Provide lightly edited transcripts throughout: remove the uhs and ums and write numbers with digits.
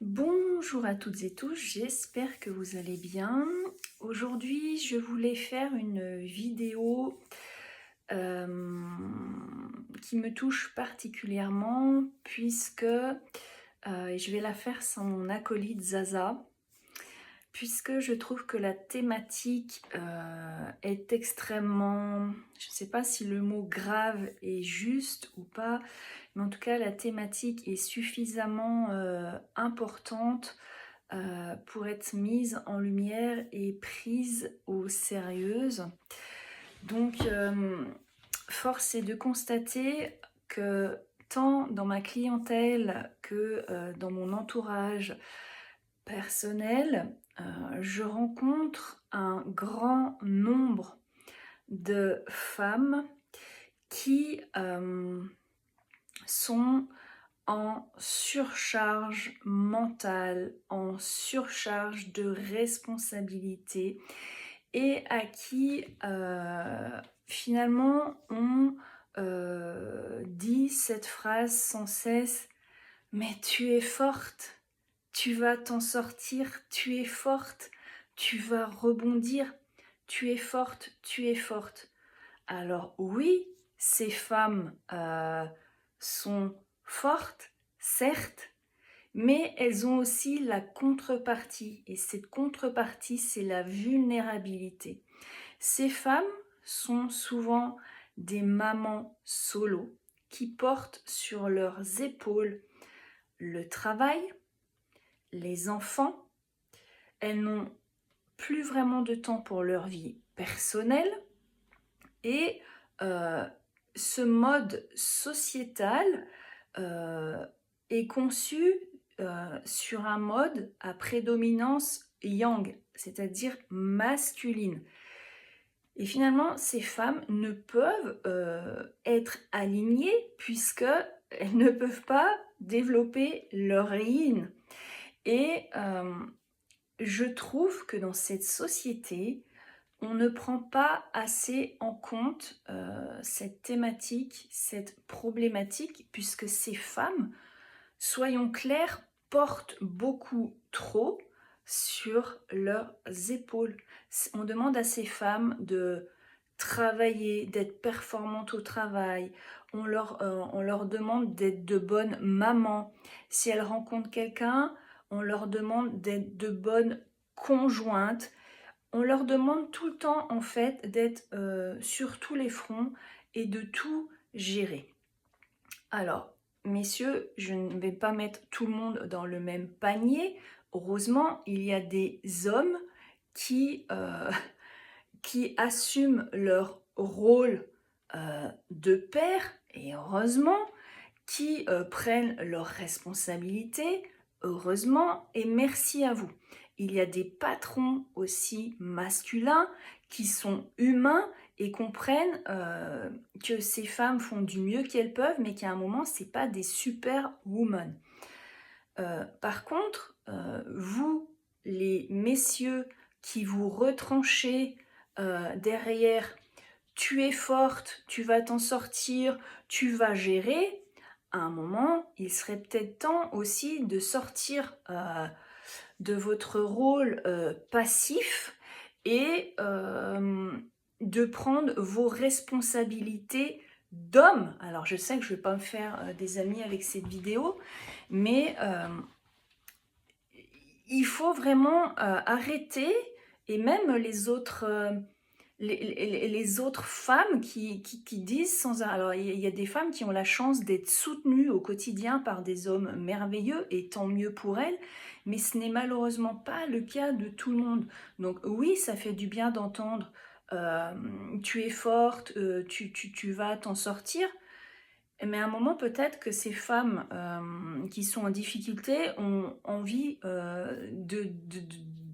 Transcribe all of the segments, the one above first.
Bonjour à toutes et tous, j'espère que vous allez bien. Aujourd'hui, je voulais faire une vidéo qui me touche particulièrement puisque je vais la faire sans mon acolyte Zaza, puisque je trouve que la thématique est extrêmement, je ne sais pas si le mot grave est juste ou pas, mais en tout cas la thématique est suffisamment importante pour être mise en lumière et prise au sérieux. Donc, force est de constater que tant dans ma clientèle que dans mon entourage personnel, je rencontre un grand nombre de femmes qui sont en surcharge mentale, en surcharge de responsabilité et à qui finalement on dit cette phrase sans cesse: mais tu es forte, tu vas t'en sortir, tu es forte, tu vas rebondir, tu es forte, tu es forte. Alors oui, ces femmes sont fortes, certes, mais elles ont aussi la contrepartie. Et cette contrepartie, c'est la vulnérabilité. Ces femmes sont souvent des mamans solo qui portent sur leurs épaules le travail, les enfants. Elles n'ont plus vraiment de temps pour leur vie personnelle et ce mode sociétal est conçu sur un mode à prédominance yang, c'est-à-dire masculine. Et finalement, ces femmes ne peuvent être alignées puisqu'elles ne peuvent pas développer leur yin. Et je trouve que dans cette société, on ne prend pas assez en compte cette thématique, cette problématique, puisque ces femmes, soyons clairs, portent beaucoup trop sur leurs épaules. On demande à ces femmes de travailler, d'être performantes au travail. On leur demande d'être de bonnes mamans. Si elles rencontrent quelqu'un, on leur demande d'être de bonnes conjointes. On leur demande tout le temps en fait d'être sur tous les fronts et de tout gérer. Alors, messieurs, je ne vais pas mettre tout le monde dans le même panier. Heureusement, il y a des hommes qui, qui assument leur rôle de père, et heureusement, qui prennent leurs responsabilités, heureusement, et merci à vous. Il y a des patrons aussi masculins qui sont humains et comprennent que ces femmes font du mieux qu'elles peuvent, mais qu'à un moment, ce n'est pas des superwomen. Par contre, vous, les messieurs qui vous retranchez derrière « tu es forte, tu vas t'en sortir, tu vas gérer », à un moment, il serait peut-être temps aussi de sortir de votre rôle passif et de prendre vos responsabilités d'homme. Alors je sais que je ne vais pas me faire des amis avec cette vidéo, mais il faut vraiment arrêter, et même les autres femmes qui disent sans arrêt. Alors il y a des femmes qui ont la chance d'être soutenues au quotidien par des hommes merveilleux, et tant mieux pour elles, mais ce n'est malheureusement pas le cas de tout le monde. Donc oui, ça fait du bien d'entendre tu es forte, tu vas t'en sortir, mais à un moment peut-être que ces femmes qui sont en difficulté ont envie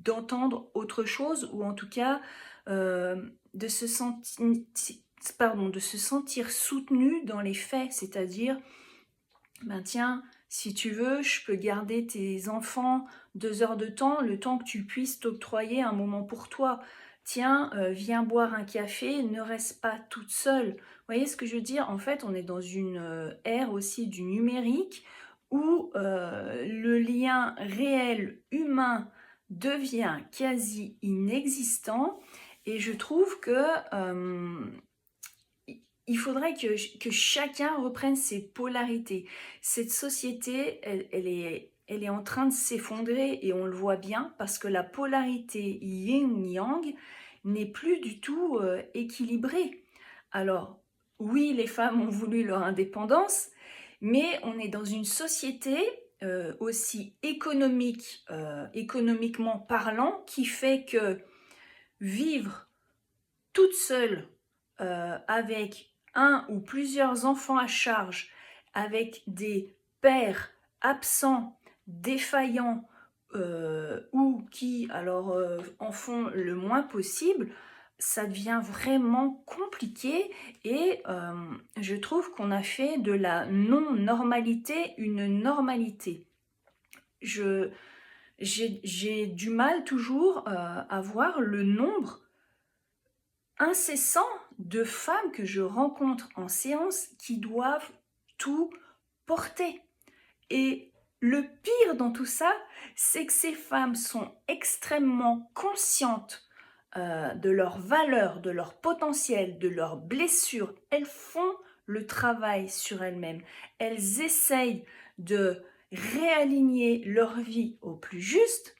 d'entendre autre chose, ou en tout cas de se sentir soutenue dans les faits, c'est-à-dire, ben tiens, si tu veux, je peux garder tes enfants 2 heures de temps, le temps que tu puisses t'octroyer un moment pour toi. Tiens, viens boire un café, ne reste pas toute seule. Vous voyez ce que je veux dire? En fait, on est dans une ère aussi du numérique où le lien réel humain devient quasi inexistant et je trouve que il faudrait que chacun reprenne ses polarités. Cette société, elle est en train de s'effondrer et on le voit bien parce que la polarité yin-yang n'est plus du tout équilibrée. Alors, oui, les femmes ont voulu leur indépendance, mais on est dans une société aussi économiquement parlant, qui fait que vivre toute seule avec un ou plusieurs enfants à charge, avec des pères absents, défaillants, ou qui en font le moins possible, ça devient vraiment compliqué et je trouve qu'on a fait de la non-normalité une normalité. J'ai du mal toujours à voir le nombre incessant de femmes que je rencontre en séance qui doivent tout porter. Et le pire dans tout ça, c'est que ces femmes sont extrêmement conscientes de leur valeur, de leur potentiel, de leurs blessures. Elles font le travail sur elles-mêmes. Elles essayent de réaligner leur vie au plus juste,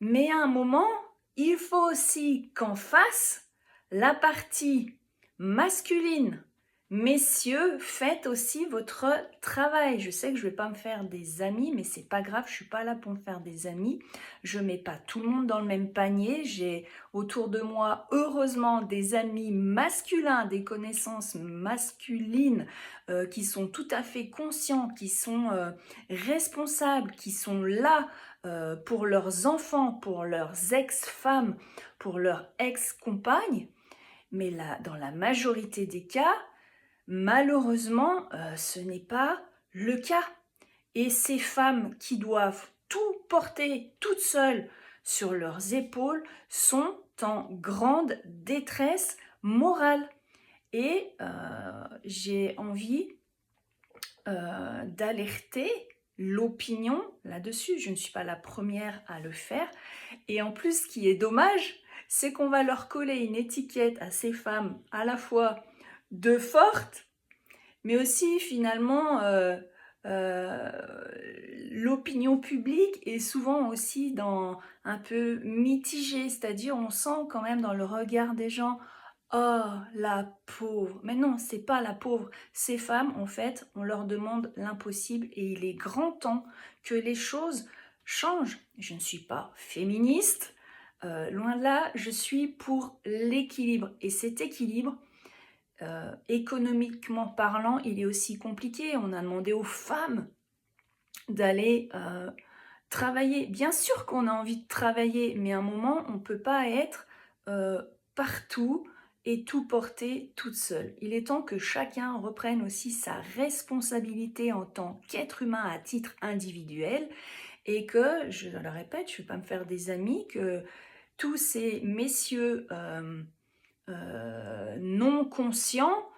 mais à un moment, il faut aussi qu'en face, la partie masculine, messieurs, faites aussi votre travail. Je sais que je ne vais pas me faire des amis, mais c'est pas grave, je suis pas là pour me faire des amis. Je mets pas tout le monde dans le même panier. J'ai autour de moi, heureusement, des amis masculins, des connaissances masculines qui sont tout à fait conscients, qui sont responsables, qui sont là pour leurs enfants, pour leurs ex-femmes, pour leurs ex-compagnes. Mais là, dans la majorité des cas, malheureusement, ce n'est pas le cas. Et ces femmes qui doivent tout porter toutes seules sur leurs épaules sont en grande détresse morale. Et j'ai envie d'alerter l'opinion là-dessus. Je ne suis pas la première à le faire. Et en plus, ce qui est dommage, c'est qu'on va leur coller une étiquette à ces femmes à la fois de fortes, mais aussi finalement l'opinion publique est souvent aussi dans un peu mitigée, c'est-à-dire on sent quand même dans le regard des gens: oh, la pauvre. Mais non, c'est pas la pauvre. Ces femmes, en fait, on leur demande l'impossible et il est grand temps que les choses changent. Je ne suis pas féministe, loin de là, je suis pour l'équilibre. Et cet équilibre, économiquement parlant, il est aussi compliqué. On a demandé aux femmes d'aller travailler. Bien sûr qu'on a envie de travailler, mais à un moment, on ne peut pas être partout et tout porter toute seule. Il est temps que chacun reprenne aussi sa responsabilité en tant qu'être humain à titre individuel et que, je le répète, je ne vais pas me faire des amis, que tous ces messieurs non conscients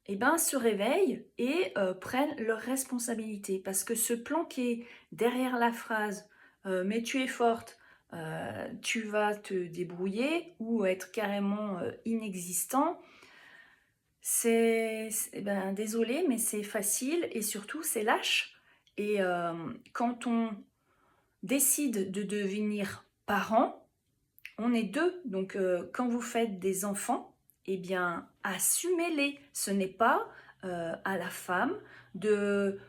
se réveillent et prennent leurs responsabilités. Parce que se planquer derrière la phrase mais tu es forte, tu vas te débrouiller, ou être carrément inexistant, désolé, mais c'est facile et surtout c'est lâche. Et quand on décide de devenir parent, on est deux. Donc quand vous faites des enfants, eh bien assumez-les. Ce n'est pas à la femme de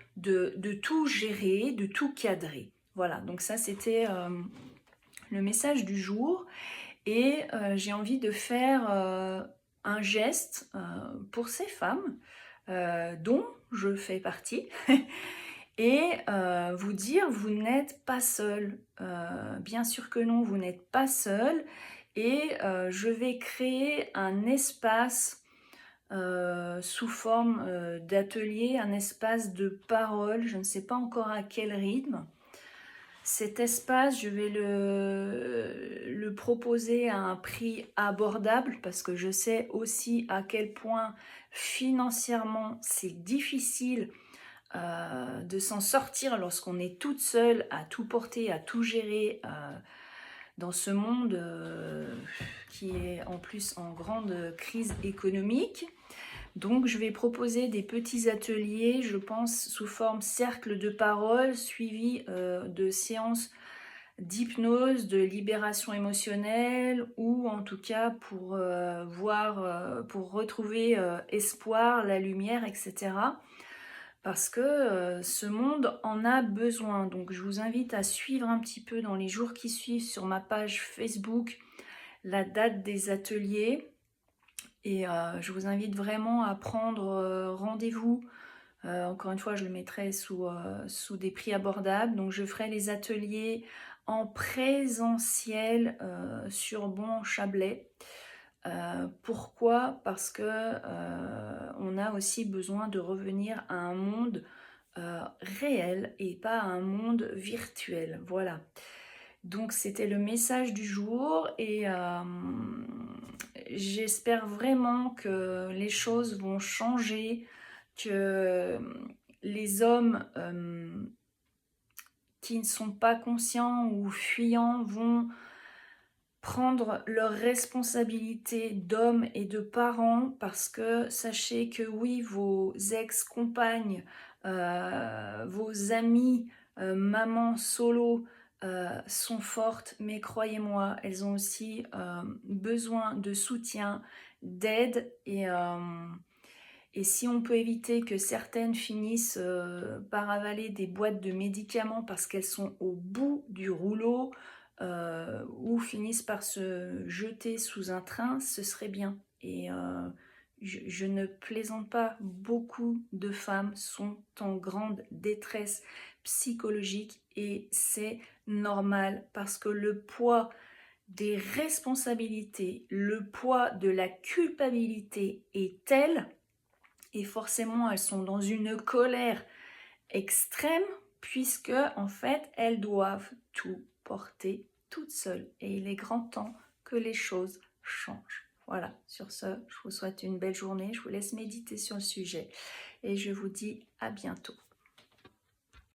tout gérer, de tout cadrer. Voilà, donc ça c'était le message du jour. Et j'ai envie de faire un geste pour ces femmes dont je fais partie et vous dire, vous n'êtes pas seul. Bien sûr que non, vous n'êtes pas seul. Et je vais créer un espace sous forme d'atelier, un espace de parole. Je ne sais pas encore à quel rythme. Cet espace, je vais le proposer à un prix abordable parce que je sais aussi à quel point financièrement c'est difficile de s'en sortir lorsqu'on est toute seule à tout porter, à tout gérer dans ce monde qui est en plus en grande crise économique. Donc je vais proposer des petits ateliers, je pense, sous forme cercle de parole, suivi de séances d'hypnose, de libération émotionnelle, ou en tout cas pour pour retrouver espoir, la lumière, etc. Parce que ce monde en a besoin. Donc je vous invite à suivre un petit peu dans les jours qui suivent sur ma page Facebook la date des ateliers. Et je vous invite vraiment à prendre rendez-vous. Encore une fois, je le mettrai sous des prix abordables. Donc je ferai les ateliers en présentiel sur Bon-Chablais. Pourquoi? Parce que on a aussi besoin de revenir à un monde réel et pas à un monde virtuel. Voilà. Donc c'était le message du jour et j'espère vraiment que les choses vont changer, que les hommes qui ne sont pas conscients ou fuyants vont prendre leurs responsabilités d'hommes et de parents, parce que sachez que oui, vos ex-compagnes, vos amis, mamans solo sont fortes, mais croyez-moi, elles ont aussi besoin de soutien, d'aide, et si on peut éviter que certaines finissent par avaler des boîtes de médicaments parce qu'elles sont au bout du rouleau, ou finissent par se jeter sous un train, ce serait bien. Et je ne plaisante pas, beaucoup de femmes sont en grande détresse psychologique et c'est normal parce que le poids des responsabilités, le poids de la culpabilité est tel, et forcément elles sont dans une colère extrême puisque en fait elles doivent tout porter toutes seules, et il est grand temps que les choses changent. Voilà, sur ce, je vous souhaite une belle journée, je vous laisse méditer sur le sujet et je vous dis à bientôt.